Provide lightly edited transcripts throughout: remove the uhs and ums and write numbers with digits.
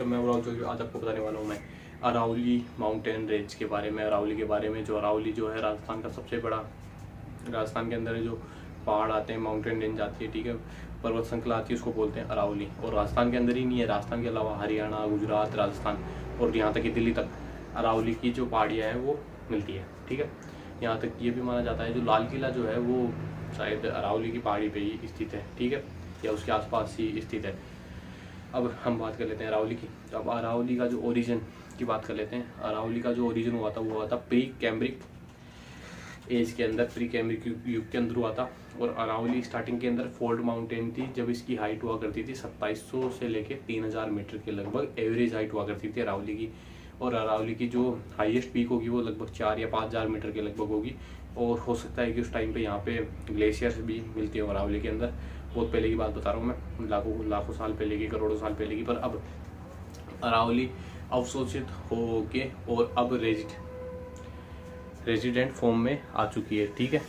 नमस्कार, मैं अरावली जो आज आपको बताने वाला हूँ मैं अरावली माउंटेन रेंज के बारे में। अरावली के बारे में, जो अरावली जो है राजस्थान का सबसे बड़ा, राजस्थान के अंदर जो पहाड़ आते हैं, माउंटेन रेंज आती है, ठीक है, पर्वत श्रृंखला आती है, उसको बोलते हैं अरावली। और राजस्थान के अंदर ही नहीं है, राजस्थान के अलावा हरियाणा, गुजरात, राजस्थान और यहाँ तक कि दिल्ली तक अरावली की जो पहाड़ियाँ हैं वो मिलती है, ठीक है। यहाँ तक ये भी माना जाता है जो लाल किला जो है वो शायद अरावली की पहाड़ी पे ही स्थित है, ठीक है, या उसके आसपास ही स्थित है। अब हम बात कर लेते हैं अरावली की। तो अब अरावली का जो ओरिजिन की बात कर लेते हैं। अरावली का जो ओरिजिन हुआ था वो हुआ था प्री कैम्ब्रिक एज के अंदर, प्री कैम्ब्रिक युग के अंदर हुआ था। और अरावली स्टार्टिंग के अंदर फोल्ड माउंटेन थी, जब इसकी हाइट हुआ करती थी 2700 से लेके 3000 मीटर के लगभग एवरेज हाइट हुआ करती थी अरावली की। और अरावली की जो हाईएस्ट पीक होगी वो लगभग 4 या 5000 मीटर के लगभग होगी। और हो सकता है कि उस टाइम पे यहाँ पे ग्लेशियर्स भी मिलती हो अरावली के अंदर। बहुत पहले की बात बता रहा हूँ मैं, लाखों साल पहले की, करोड़ों साल पहले की। पर अब अरावली अवशोषित हो के और अब रेजिडेंट फॉर्म में आ चुकी है, ठीक है।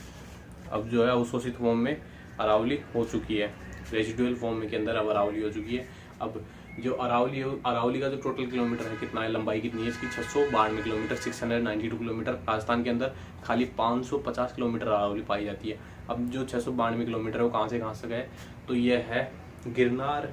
अब जो है अवशोषित फॉर्म में अरावली हो चुकी है, रेजिडुअल फॉर्म के अंदर अब अरावली हो चुकी है। अब जो अरावली का जो टोटल किलोमीटर है, कितना है, लंबाई कितनी है इसकी, 692 किलोमीटर, 692 किलोमीटर। राजस्थान के अंदर खाली 550 किलोमीटर अरावली पाई जाती है। अब जो 692 किलोमीटर है वो कहाँ से कहाँ तक है, तो ये है गिरनार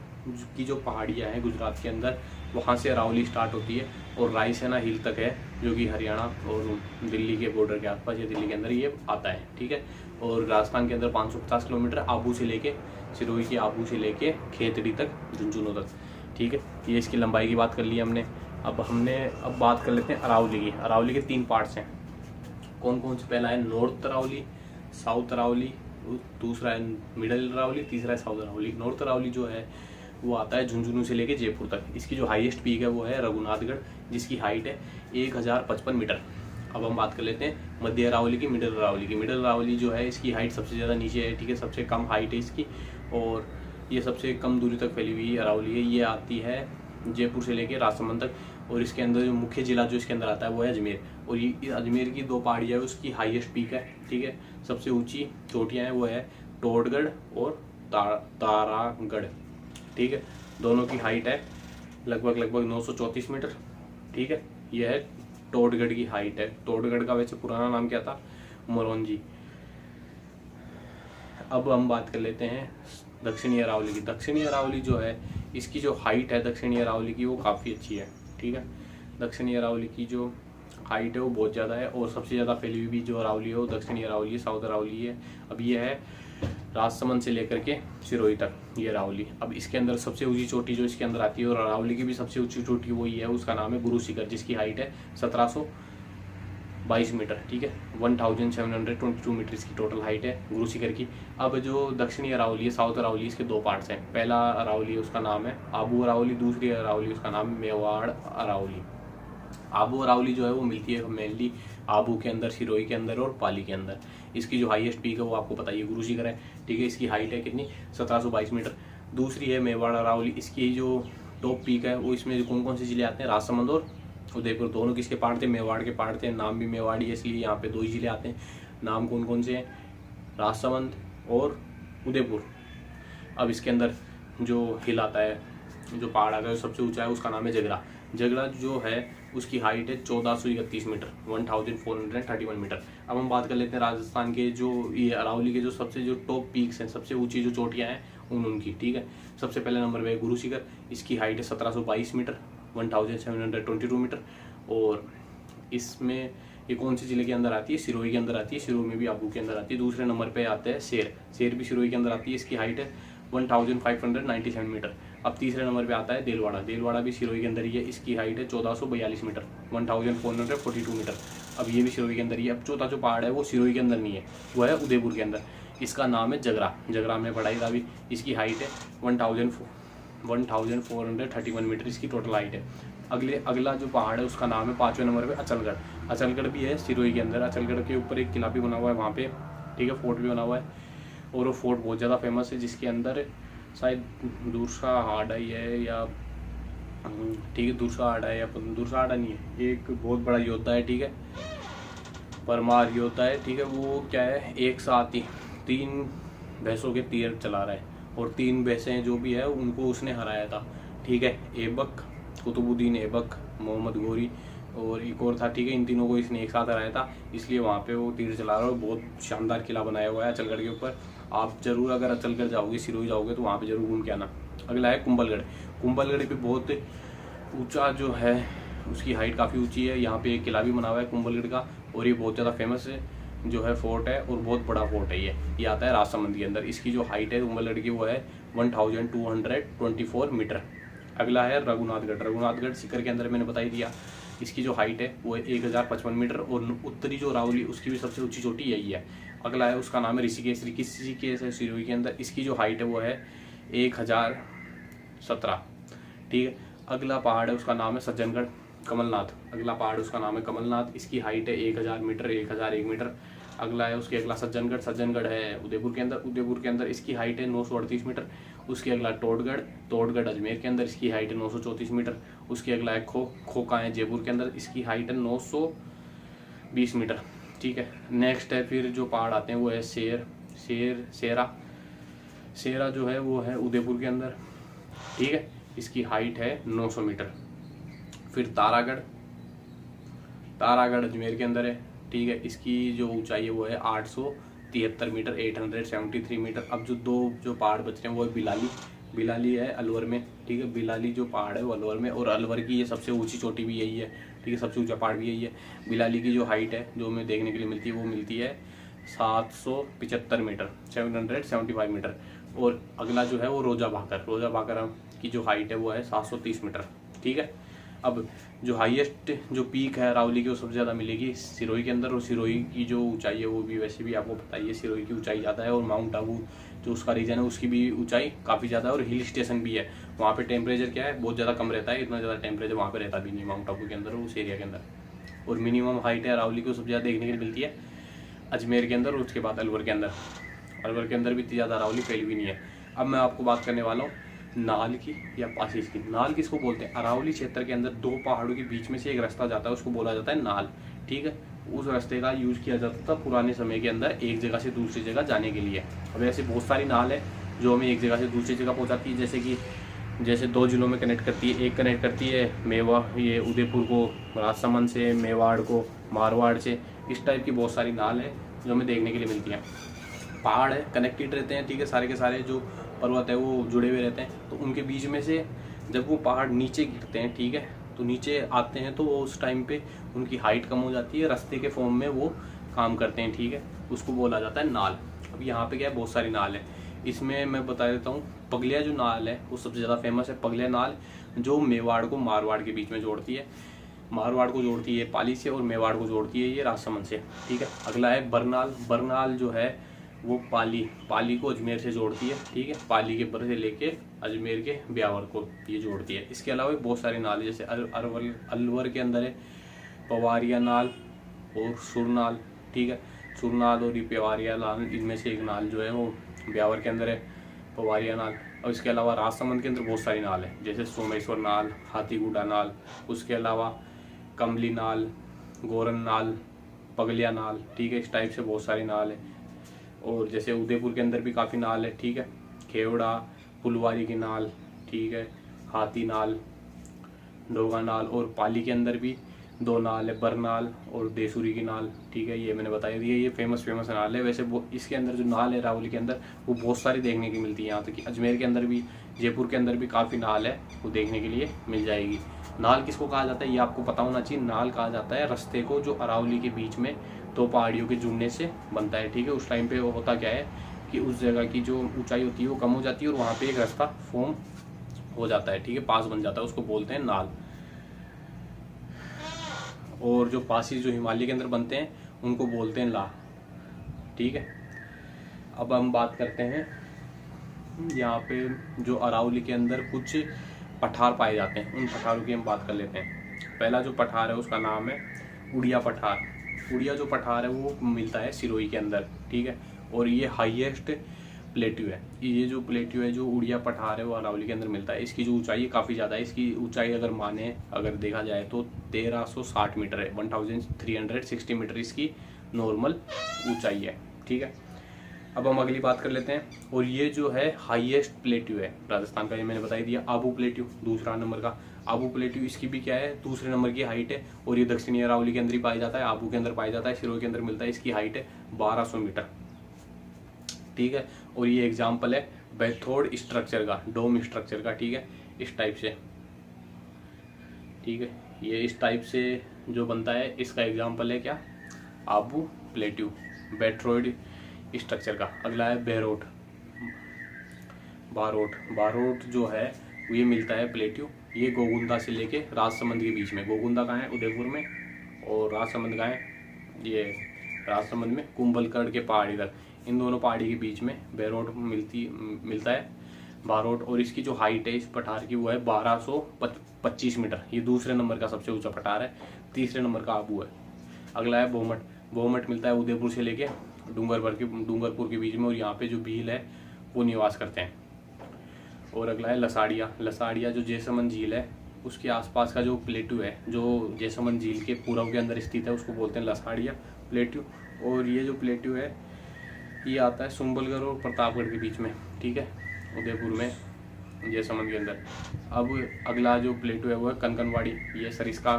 की जो पहाड़ियाँ हैं गुजरात के अंदर, वहाँ से अरावली स्टार्ट होती है और रायसेना हिल तक है, जो कि हरियाणा और दिल्ली के बॉर्डर के आसपास या दिल्ली के अंदर ये आता है, ठीक है। और राजस्थान के अंदर 550 किलोमीटर आबू से लेके, सिरोही के आबू से लेके खेतड़ी तक, झुंझुनू तक, ठीक है। ये इसकी लंबाई की बात कर ली हमने। अब बात कर लेते हैं अरावली की। अरावली के 3 पार्ट्स हैं। कौन कौन से? पहला है नॉर्थ अरावली, साउथ अरावली, दूसरा है मिडल अरावली, तीसरा है साउथ अरावली। नॉर्थ अरावली जो है वो आता है झुंझुनू से लेके जयपुर तक। इसकी जो हाईएस्ट पीक है वो है रघुनाथगढ़, जिसकी हाइट है 1055 मीटर। अब हम बात कर लेते हैं मध्य अरावली की, मिडल अरावली की। मिडल अरावली जो है इसकी हाइट सबसे ज़्यादा नीचे है, ठीक है, सबसे कम हाइट है इसकी और ये सबसे कम दूरी तक फैली हुई अरावली है। ये आती है जयपुर से लेके राजसमंद तक। और इसके अंदर जो मुख्य जिला जो इसके अंदर आता है वो है अजमेर। और ये अजमेर की 2 पहाड़ियाँ है, उसकी हाईएस्ट पीक है, ठीक है। सबसे ऊंची चोटियाँ हैं वो है टोडगढ़ और तारागढ़, ठीक है। दोनों की हाइट है लगभग 934 मीटर, ठीक है। यह है टोडगढ़ की हाइट है। टोडगढ़ का वैसे पुराना नाम क्या था? मोरौंजी। अब हम बात कर लेते हैं दक्षिणी अरावली की। दक्षिणी अरावली जो है इसकी जो हाइट है दक्षिणी अरावली की वो काफ़ी अच्छी है, ठीक है। दक्षिणी अरावली की जो हाइट है वो बहुत ज़्यादा है और सबसे ज़्यादा फैली हुई भी जो अरावली है वो दक्षिणी अरावली है, साउथ अरावली है। अब ये है राजसमंद से लेकर के सिरोही तक ये अरावली। अब इसके अंदर सबसे ऊंची चोटी जो इसके अंदर आती है, और अरावली की भी सबसे ऊंची चोटी वही है, उसका नाम है गुरु शिखर, जिसकी हाइट है 1722 मीटर, ठीक है। 1722 मीटर इसकी टोटल हाइट है गुरु शिखर की। अब जो दक्षिणी अरावली है, साउथ अरावली, इसके 2 पार्ट्स हैं। पहला अरावली है उसका नाम है आबू अरावली, दूसरी अरावली उसका नाम है मेवाड़ अरावली। आबू अरावली जो है वो मिलती है मेनली आबू के अंदर, सिरोही के अंदर और पाली के अंदर। इसकी जो हाईएस्ट पीक है वो आपको पता ही है, गुरु शिखर है, ठीक है। इसकी हाइट है कितनी? 1722 मीटर। दूसरी है मेवाड़ अरावली। इसकी जो टॉप पीक है वो, इसमें कौन कौन से जिले आते हैं? राजसमंद और उदयपुर, दोनों किसके पार्ट थे? मेवाड़ के पार्ट थे। नाम भी मेवाड़ी है इसलिए यहाँ पे 2 ही जिले आते हैं। नाम कौन कौन से हैं? राजसमंद और उदयपुर। अब इसके अंदर जो हिल आता है, जो पहाड़ आता है, सबसे ऊंचा है, उसका नाम है जगरा। जगरा जो है उसकी हाइट है 1431 मीटर, 1431 मीटर। अब हम बात कर लेते हैं राजस्थान के जो ये अरावली के जो सबसे जो टॉप पीक्स हैं, सबसे ऊंची जो चोटियां हैं उनकी, ठीक है। सबसे पहले नंबर पे गुरु शिखर, इसकी हाइट है 1722 मीटर, 1722 मीटर। और इसमें ये कौन से जिले के अंदर आती है? सिरोही के अंदर आती है, सिरोही में भी आबू के अंदर आती है। दूसरे नंबर पे आते हैं शेर भी सिरोही के अंदर आती है, इसकी हाइट है 1597 मीटर। अब तीसरे नंबर पे आता है देलवाड़ा भी सिरोही के अंदर ही है, इसकी हाइट है 1442 मीटर, 1442 मीटर। अब ये भी सिरोही के अंदर ही है। अब चौथा जो पहाड़ है वो सिरोही के अंदर नहीं है, वो है उदयपुर के अंदर, इसका नाम है जगरा में पढ़ाई था अभी। इसकी हाइट है 1431 मीटर, इसकी टोटल हाइट है। अगला जो पहाड़ है उसका नाम है 5वें नंबर पे अचलगढ़ भी है सिरोही के अंदर। अचलगढ़ के ऊपर एक किला भी बना हुआ है वहाँ पे, ठीक है, फोर्ट भी बना हुआ है और वो फोर्ट बहुत ज़्यादा फेमस है, जिसके अंदर शायद दूरसा हाड़ा ही है या, ठीक है, दूरसा हाड़ा है या दूरसा हाड़ा नहीं है, एक बहुत बड़ा योद्धा है, ठीक है, परमार योद्धा है, ठीक है। वो क्या है, एक साथ ही 3 भैंसों के तीर चला रहा है और 3 भैंसें जो भी है उनको उसने हराया था, ठीक है। ऐबक, कुतुबुद्दीन ऐबक, मोहम्मद गौरी और एक और था, ठीक है। इन तीनों को इसने एक साथ हराया था, इसलिए वहाँ पे वो तीर चला रहा है। बहुत शानदार किला बनाया हुआ है अचलगढ़ के ऊपर। आप जरूर अगर अचलगढ़ जाओगे, सिरोही जाओगे तो वहाँ पे जरूर घूम के आना। अगला है कुंभलगढ़। कुंभलगढ़ पे बहुत ऊंचा जो है, उसकी हाइट काफ़ी ऊंची है। यहाँ पे एक किला भी बना हुआ है कुंभलगढ़ का, और ये बहुत ज़्यादा फेमस है जो है फोर्ट है, और बहुत बड़ा फोर्ट है ये आता है राजसमंद के अंदर। इसकी जो हाइट है कुंभलगढ़ की वो है 1224 मीटर। अगला है रघुनाथगढ़। रघुनाथगढ़ सीकर के अंदर मैंने बता ही दिया। इसकी जो हाइट है वो है 1055 मीटर, और उत्तरी जो अरावली उसकी भी सबसे ऊंची चोटी यही है। अगला है, उसका नाम है ऋषिकेश। ऋषिकेश है सिरोही के अंदर। इसकी जो हाइट है वो है 1017, ठीक है। अगला पहाड़ है, उसका नाम है सज्जनगढ़ कमलनाथ। अगला पहाड़ उसका नाम है कमलनाथ। इसकी हाइट है 1000 मीटर, 1001 मीटर। अगला है उसके अगला सज्जनगढ़। सज्जनगढ़ है उदयपुर के अंदर। उदयपुर के अंदर इसकी हाइट है 938 मीटर। उसके अगला टोडगढ़। टोडगढ़ अजमेर के अंदर, इसकी हाइट है 934 मीटर। उसके अगला है खोखा है जयपुर के अंदर। इसकी हाइट है 920 मीटर, ठीक है। नेक्स्ट है फिर जो पहाड़ आते हैं वो है शेरा जो है वो है उदयपुर के अंदर, ठीक है। इसकी हाइट है 900 मीटर। फिर तारागढ़ अजमेर के अंदर है, ठीक है। इसकी जो ऊंचाई है वो है 873 मीटर, 873 मीटर। अब जो पहाड़ बच रहे हैं वो है बिलाली है अलवर में, ठीक है। बिलाली जो पहाड़ है वो अलवर में, और अलवर की ये सबसे ऊंची चोटी भी यही है, ठीक है। सबसे ऊंचा पहाड़ भी यही है। बिलाली की जो हाइट है जो हमें देखने के लिए मिलती है वो मिलती है 775 मीटर, 775 मीटर। और अगला जो है वो रोजा भाकर की जो हाइट है वो है 730 मीटर, ठीक है। अब जो हाईएस्ट जो पीक है अरावली की वो सबसे ज़्यादा मिलेगी सिरोही के अंदर, और सिरोही की जो ऊंचाई है वो भी वैसे भी आपको पता ही है, सिरोही की ऊंचाई ज़्यादा है। और माउंट आबू जो उसका रीजन है उसकी भी ऊंचाई काफ़ी ज़्यादा है, और हिल स्टेशन भी है। वहाँ पे टेम्परेचर क्या है, बहुत ज़्यादा कम रहता है। इतना ज़्यादा टेम्परेचर वहाँ पे रहता भी नहीं माउंट आबू के अंदर, उस एरिया के अंदर। और मिनिमम हाइट है अरावली को सबसे ज़्यादा देखने के लिए मिलती है अजमेर के अंदर, और उसके बाद अलवर के अंदर। अलवर के अंदर भी इतनी ज़्यादा अरावली फैली भी नहीं है। अब मैं आपको बात करने वाला हूँ नाल की या पासीस की। नाल किसको बोलते हैं? अरावली क्षेत्र के अंदर दो पहाड़ों के बीच में से एक रास्ता जाता है, उसको बोला जाता है नाल, ठीक है। उस रास्ते का यूज़ किया जाता था पुराने समय के अंदर एक जगह से दूसरी जगह जाने के लिए। अब ऐसे बहुत सारी नाल है जो हमें एक जगह से दूसरी जगह पहुँचाती है, जैसे 2 जिलों में कनेक्ट करती है। एक कनेक्ट करती है ये उदयपुर को राजसमंद से, मेवाड़ को मारवाड़ से। इस टाइप की बहुत सारी नाल है जो हमें देखने के लिए मिलती हैं। पहाड़ है कनेक्टेड रहते हैं, ठीक है। सारे के सारे जो पर्वत है वो जुड़े हुए रहते हैं। तो उनके बीच में से जब वो पहाड़ नीचे गिरते हैं, ठीक है, तो नीचे आते हैं तो उस टाइम पे उनकी हाइट कम हो जाती है, रास्ते के फॉर्म में वो काम करते हैं, ठीक है। उसको बोला जाता है नाल। अब यहाँ पे क्या है, बहुत सारी नाल है। इसमें मैं बता देता हूँ, पगलिया जो नाल है वो सबसे ज़्यादा फेमस है। पगलिया नाल जो मेवाड़ को मारवाड़ के बीच में जोड़ती है। मारवाड़ को जोड़ती है पाली से, और मेवाड़ को जोड़ती है ये राजसमंद से, ठीक है। अगला है बरनाल जो है वो पाली को अजमेर से जोड़ती है, ठीक है। पाली के बर से लेके अजमेर के ब्यावर को ये जोड़ती है। इसके अलावा बहुत सारे नाल है, जैसे अलवर के अंदर है पवारिया नाल और सुरनाल, ठीक है। सुरनाल और पवारिया नाल, इनमें से एक नाल जो है वो ब्यावर के अंदर है, पवारिया नाल। और इसके अलावा राजसमंद के अंदर बहुत सारी नाल है, जैसे सोमेश्वर नाल, हाथीगुडा नाल, उसके अलावा कमली नाल, गोरन नाल, पगलिया नाल, ठीक है। इस टाइप से बहुत सारी नाल है। और जैसे उदयपुर के अंदर भी काफ़ी नाल है, ठीक है। खेवड़ा, पुलवारी की नाल, ठीक है, हाथी नाल, डोगा नाल। और पाली के अंदर भी 2 नाल है, बरनाल और देसुरी की नाल, ठीक है। ये मैंने बताया दिया, ये फेमस नाल है। वैसे वो इसके अंदर जो नाल है रावली के अंदर वो बहुत सारी देखने की मिलती है। यहाँ तक कि अजमेर के अंदर भी, जयपुर के अंदर भी काफ़ी नाल है, वो देखने के लिए मिल जाएगी। नाल किसको कहा जाता है ये आपको पता होना चाहिए। नाल कहा जाता है रास्ते को जो अरावली के बीच में 2 पहाड़ियों के जुड़ने से बनता है, ठीक है। उस टाइम पे वो होता क्या है कि उस जगह की जो ऊंचाई होती है वो कम हो जाती है, और वहाँ पे एक रास्ता फॉर्म हो जाता है, ठीक है, पास बन जाता है, उसको बोलते हैं नाल। और जो पासी जो हिमालय के अंदर बनते हैं उनको बोलते हैं ला, ठीक है। अब हम बात करते हैं यहाँ पे जो अरावली के अंदर कुछ पठार पाए जाते हैं, उन पठारों की हम बात कर लेते हैं। पहला जो पठार है उसका नाम है उड़िया पठार। उड़िया जो पठार है वो मिलता है सिरोही के अंदर, ठीक है। और ये हाईएस्ट प्लेट्यू है। ये जो प्लेट्यू है जो उड़िया पठार है वो अरावली के अंदर मिलता है। इसकी जो ऊंचाई है काफ़ी ज़्यादा है। इसकी ऊंचाई अगर देखा जाए तो 1360 मीटर है, 1360 मीटर इसकी नॉर्मल ऊंचाई है, ठीक है। अब हम अगली बात कर लेते हैं। और ये जो है हाईएस्ट प्लेट्यू है राजस्थान का, ये मैंने बता ही दिया। आबू प्लेट्यू दूसरा नंबर का। आबू प्लेट्यू इसकी भी क्या है, दूसरे नंबर की हाइट है, और ये दक्षिणी अरावली के अंदर ही पाया जाता है, आबू के अंदर पाया जाता है, सिरोही के अंदर मिलता है। इसकी हाइट है 1200 मीटर, ठीक है। और ये एग्जाम्पल है बैथोड स्ट्रक्चर का, डोम स्ट्रक्चर का, ठीक है, इस टाइप से, ठीक है। ये इस टाइप से जो बनता है, इसका एग्जाम्पल है क्या, आबू प्लेट्यू बैथोड स्ट्रक्चर का। अगला है बेरोट, बारोट जो है ये मिलता है प्लेट्यू, ये गोगुंदा से लेके राजसमंद के बीच में। गोगुंदा कहाँ है, उदयपुर में, और राजसमंद कहाँ है, ये राजसमंद में कुंभलगढ़ के पहाड़ी इधर, इन दोनों पहाड़ी के बीच में बेरोट मिलता है बारोट। और इसकी जो हाइट है इस पठार की वो है 1225 मीटर। ये दूसरे नंबर का सबसे ऊंचा पठार है, तीसरे नंबर का आबू है। अगला है बोमट मिलता है उदयपुर से लेके डूंगरपुर के बीच में, और यहाँ पे जो भील है वो निवास करते हैं। और अगला है लसाड़िया जो जैसमंद झील है उसके आसपास का जो प्लेट्यू है, जो जैसमंद झील के पूर्व के अंदर स्थित है, उसको बोलते हैं लसाड़िया प्लेट्यू। और ये जो प्लेट्यू है ये आता है सुंबलगढ़ और प्रतापगढ़ के बीच में, ठीक है, उदयपुर में, जैसमंद के अंदर। अब अगला जो प्लेट्यू है वो है कनकनवाड़ी, ये सरिस्का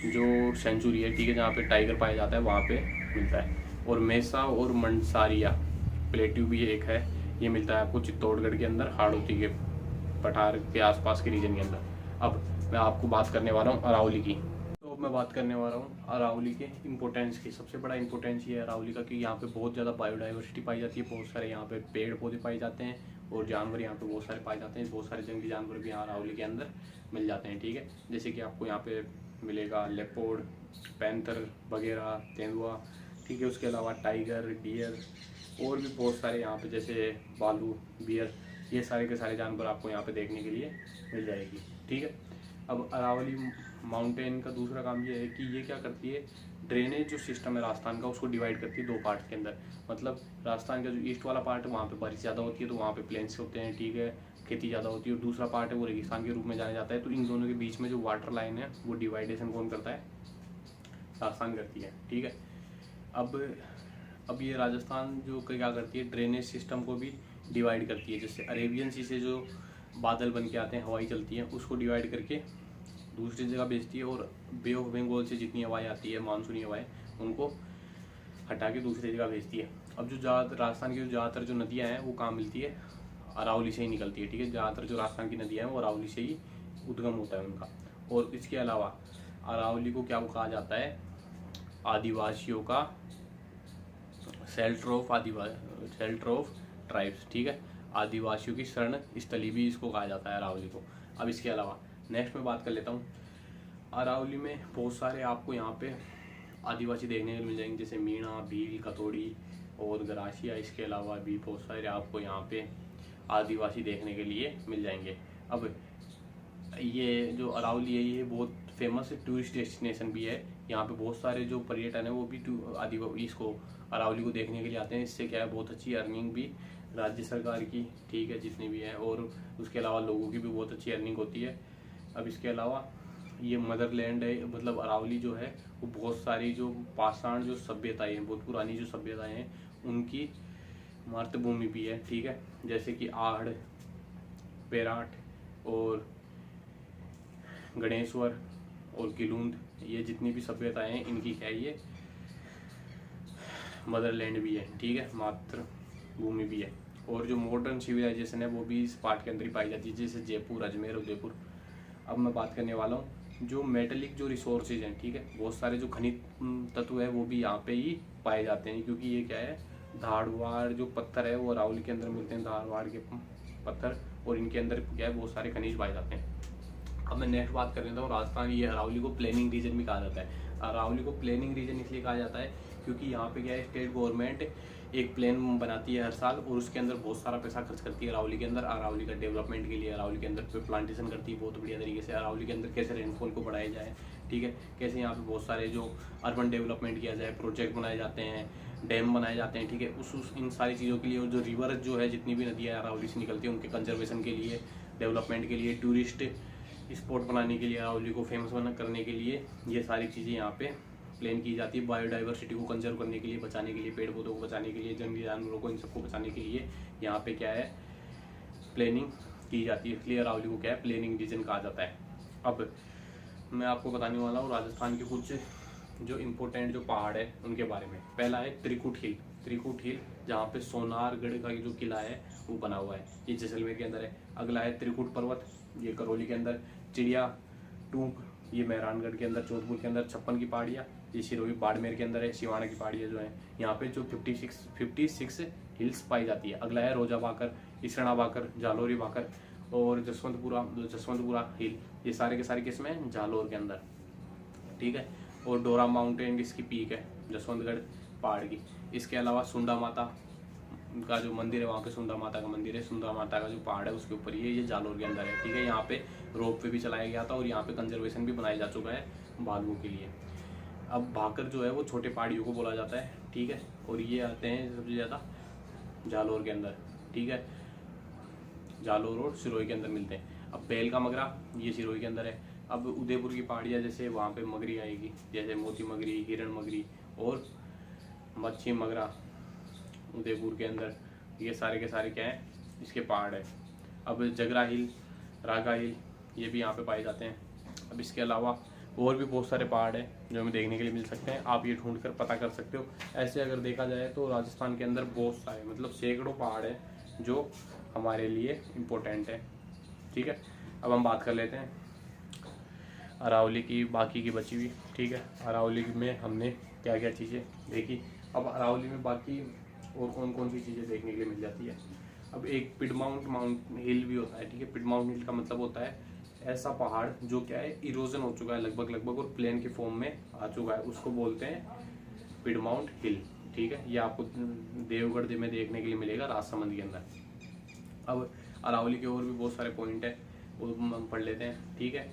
जो सेंचुरी है, ठीक है, जहाँ पे टाइगर पाया जाता है वहाँ पे मिलता है। और मेसा और मंसारिया प्लेट्यू भी एक है, ये मिलता है आपको चित्तौड़गढ़ के अंदर, हाड़ौती के पठार के आसपास के रीजन के अंदर। अब मैं आपको बात करने वाला हूँ अरावली की। तो मैं बात करने वाला हूँ अरावली के इम्पोर्टेंस की। सबसे बड़ा इम्पोर्टेंस ये है अरावली का कि यहाँ पे बहुत ज़्यादा बायोडाइवर्सिटी पाई जाती है, बहुत सारे यहाँ पे पेड़ पौधे पाए जाते हैं, और जानवर यहाँ पे बहुत सारे पाए जाते हैं। बहुत सारे जंगली जानवर भी यहाँ अरावली के अंदर मिल जाते हैं, ठीक है। जैसे कि आपको यहाँ पे मिलेगा लेपर्ड, पैंथर वगैरह, तेंदुआ, ठीक है। उसके अलावा टाइगर, डियर और भी बहुत सारे यहाँ पे, जैसे भालू, बियर, ये सारे के सारे जानवर आपको यहाँ पे देखने के लिए मिल जाएगी, ठीक है। अब अरावली माउंटेन का दूसरा काम ये है कि ये क्या करती है, ड्रेनेज जो सिस्टम है राजस्थान का उसको डिवाइड करती है दो पार्ट के अंदर। मतलब राजस्थान का जो ईस्ट वाला पार्ट है वहाँ पे बारिश ज़्यादा होती है, तो वहाँ पे प्लेन्स होते हैं, ठीक है, खेती ज़्यादा होती है। और दूसरा पार्ट है वो रेगिस्तान के रूप में जाना जाता है। तो इन दोनों के बीच में जो वाटर लाइन है वो डिवाइडेशन कौन करता है, राजस्थान करती है, ठीक है। अब ये राजस्थान जो क्या करती है, ड्रेनेज सिस्टम को भी डिवाइड करती है। जैसे अरेबियन सी से जो बादल बन के आते हैं, हवाई चलती हैं, उसको डिवाइड करके दूसरी जगह भेजती है। और बे ऑफ बंगाल से जितनी हवाएं आती है, मानसूनी हवाएं, उनको हटा के दूसरी जगह भेजती है। अब जो राजस्थान की ज़्यादातर जो नदियाँ हैं वो कहाँ मिलती है, अरावली से ही निकलती है, ठीक है। ज़्यादातर जो राजस्थान की नदियाँ हैं वो अरावली से ही उद्गम होता है उनका। और इसके अलावा अरावली को क्या कहा जाता है, आदिवासियों का शेल्टर ऑफ ट्राइब्स, ठीक है, आदिवासियों की शरण स्थली भी इसको कहा जाता है अरावली को। अब इसके अलावा नेक्स्ट में बात कर लेता हूँ, अरावली में बहुत सारे आपको यहाँ पे आदिवासी देखने को मिल जाएंगे, जैसे मीणा, भील, कतोड़ी और गरासिया। इसके अलावा भी बहुत सारे आपको यहाँ पे आदिवासी देखने के लिए मिल जाएंगे। अब ये जो अरावली है ये बहुत फेमस टूरिस्ट डेस्टिनेशन भी है। यहाँ पे बहुत सारे जो पर्यटन है वो भी इसको अरावली को देखने के लिए आते हैं। इससे क्या है, बहुत अच्छी अर्निंग भी राज्य सरकार की, ठीक है, जितनी भी है, और उसके अलावा लोगों की भी बहुत अच्छी अर्निंग होती है। अब इसके अलावा ये मदरलैंड है, मतलब अरावली जो है वो बहुत सारी जो पाषाण जो सभ्यताएं हैं, बहुत पुरानी जो सभ्यताएं हैं, उनकी मातृभूमि भी है, ठीक है। जैसे कि आहड़, बेराट और गणेश्वर और किलूंद, ये जितनी भी सभ्यताएं हैं इनकी क्या है, ये मदरलैंड भी है, ठीक है, मातृभूमि भी है। और जो मॉडर्न सिविलाइजेशन है वो भी इस पार्ट के अंदर ही पाई जाती है, जैसे जयपुर, अजमेर, उदयपुर। अब मैं बात करने वाला हूँ जो मेटलिक जो रिसोर्सेज हैं, ठीक है, बहुत सारे जो खनिज तत्व है वो भी यहाँ पे ही पाए जाते हैं, क्योंकि ये क्या है, धारवाड़ जो पत्थर है वो अरावली के अंदर मिलते हैं, धारवाड़ के पत्थर, और इनके अंदर क्या है, बहुत सारे खनिज पाए जाते हैं। अब मैं नेक्स्ट बात कर लेता हूँ राजस्थान। ये अरावली को प्लेनिंग रीजन भी कहा जाता है। अरावली को प्लेनिंग रीजन इसलिए कहा जाता है क्योंकि यहाँ पे क्या है, स्टेट गवर्नमेंट एक प्लान बनाती है हर साल, और उसके अंदर बहुत सारा पैसा खर्च करती है अरावली के अंदर, अरावली का डेवलपमेंट के लिए। अरावली के अंदर प्लांटेशन करती है बहुत बढ़िया तरीके से। अरावली के अंदर कैसे रेनफॉल को बढ़ाया जाए, ठीक है, कैसे यहाँ पे बहुत सारे जो अर्बन डेवलपमेंट किया जाए, प्रोजेक्ट बनाए जाते हैं, डैम बनाए जाते हैं, ठीक है, उस इन सारी चीज़ों के लिए। और जो रिवर जो है, जितनी भी नदियाँ अरावली से निकलती है, उनके कंजर्वेशन के लिए, डेवलपमेंट के लिए, टूरिस्ट स्पॉट बनाने के लिए, अरावली को फेमस करने के लिए ये सारी चीज़ें यहाँ पे प्लान की जाती है। बायोडाइवर्सिटी को कंजर्व करने के लिए, बचाने के लिए, पेड़ पौधों को बचाने के लिए, जंगली जानवरों को, इन सबको बचाने के लिए यहाँ पे क्या है, प्लानिंग की जाती है। इसलिए अरावली को क्या है, प्लानिंग रीजन कहा जाता है। अब मैं आपको बताने वाला हूँ राजस्थान के कुछ जो इम्पोर्टेंट जो पहाड़ है उनके बारे में। पहला है त्रिकुट हिल। त्रिकुट हिल जहाँ पे सोनारगढ़ का जो किला है वो बना हुआ है, ये जैसलमेर के अंदर है। अगला है त्रिकुट पर्वत, ये करौली के अंदर। चिड़िया टूक, ये मेहरानगढ़ के अंदर, जोधपुर के अंदर। 56 की पहाड़ियाँ, ये सिरोही बाड़मेर के अंदर है। सिवाना की पहाड़ियाँ जो है यहाँ पे जो 56 हिल्स पाई जाती है। अगला है रोजा भाकर, इसरणा भाकर, जालोरी भाकर और जसवंतपुरा हिल, ये सारे के सारे किस्में हैं जालोर के अंदर, ठीक है। और डोरा माउंटेन इसकी पीक है जसवंतगढ़ पहाड़ की। इसके अलावा सुंडा माता का जो मंदिर है वहाँ पे सुंडा माता का मंदिर है। सुंडा माता का जो पहाड़ है उसके ऊपर ये जालोर के अंदर है, ठीक है। यहाँ पे रोप वे भी चलाया गया था और यहाँ पे कंजर्वेशन भी बनाया जा चुका है भालुओं के लिए। अब भाकर जो है वो छोटे पहाड़ियों को बोला जाता है, ठीक है। और ये आते हैं सबसे ज़्यादा जालोर के अंदर, ठीक है। जालोर और सिरोही के अंदर मिलते हैं। अब बैल का मगरा, ये सिरोही के अंदर है। अब उदयपुर की पहाड़ियाँ जैसे वहाँ पे मगरी आएगी, जैसे मोती मगरी, हिरण मगरी और मच्छी मगरा उदयपुर के अंदर, ये सारे के सारे क्या हैं इसके पहाड़ है। अब जगरा हिल, रागा हिल, ये भी यहाँ पे पाए जाते हैं। अब इसके अलावा और भी बहुत सारे पहाड़ हैं जो हमें देखने के लिए मिल सकते हैं, आप ये ढूंढ कर पता कर सकते हो। ऐसे अगर देखा जाए तो राजस्थान के अंदर बहुत सारे मतलब सैकड़ों पहाड़ हैं जो हमारे लिए इम्पोर्टेंट है, ठीक है। अब हम बात कर लेते हैं अरावली की, बाकी की बची हुई, ठीक है। अरावली में हमने क्या क्या चीज़ें देखी। अब अरावली में बाकी और कौन कौन सी चीज़ें देखने के लिए मिल जाती है। अब एक पिडमाउंट हिल भी होता है, ठीक है। पिडमाउंट हिल का मतलब होता है ऐसा पहाड़ जो क्या है इरोजन हो चुका है लगभग और प्लेन के फॉर्म में आ चुका है, उसको बोलते हैं पिडमाउंट हिल, ठीक है। ये आपको देवगढ़ में देखने के लिए मिलेगा राजसमंद के अंदर। अब अरावली के और भी बहुत सारे पॉइंट है वो हम पढ़ लेते हैं, ठीक है।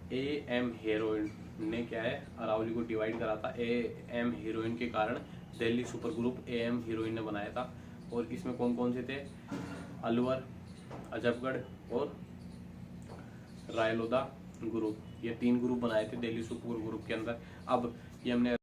AM हीरोइन ने क्या है अरावली को डिवाइड करा था। AM हीरोइन के कारण Delhi super group AM heroine ने बनाया था। और इसमें कौन कौन से थे, अलवर, अजबगढ़ और रायलोदा ग्रुप, ये 3 ग्रुप बनाए थे दिल्ली सुपर ग्रुप के अंदर। अब ये हमने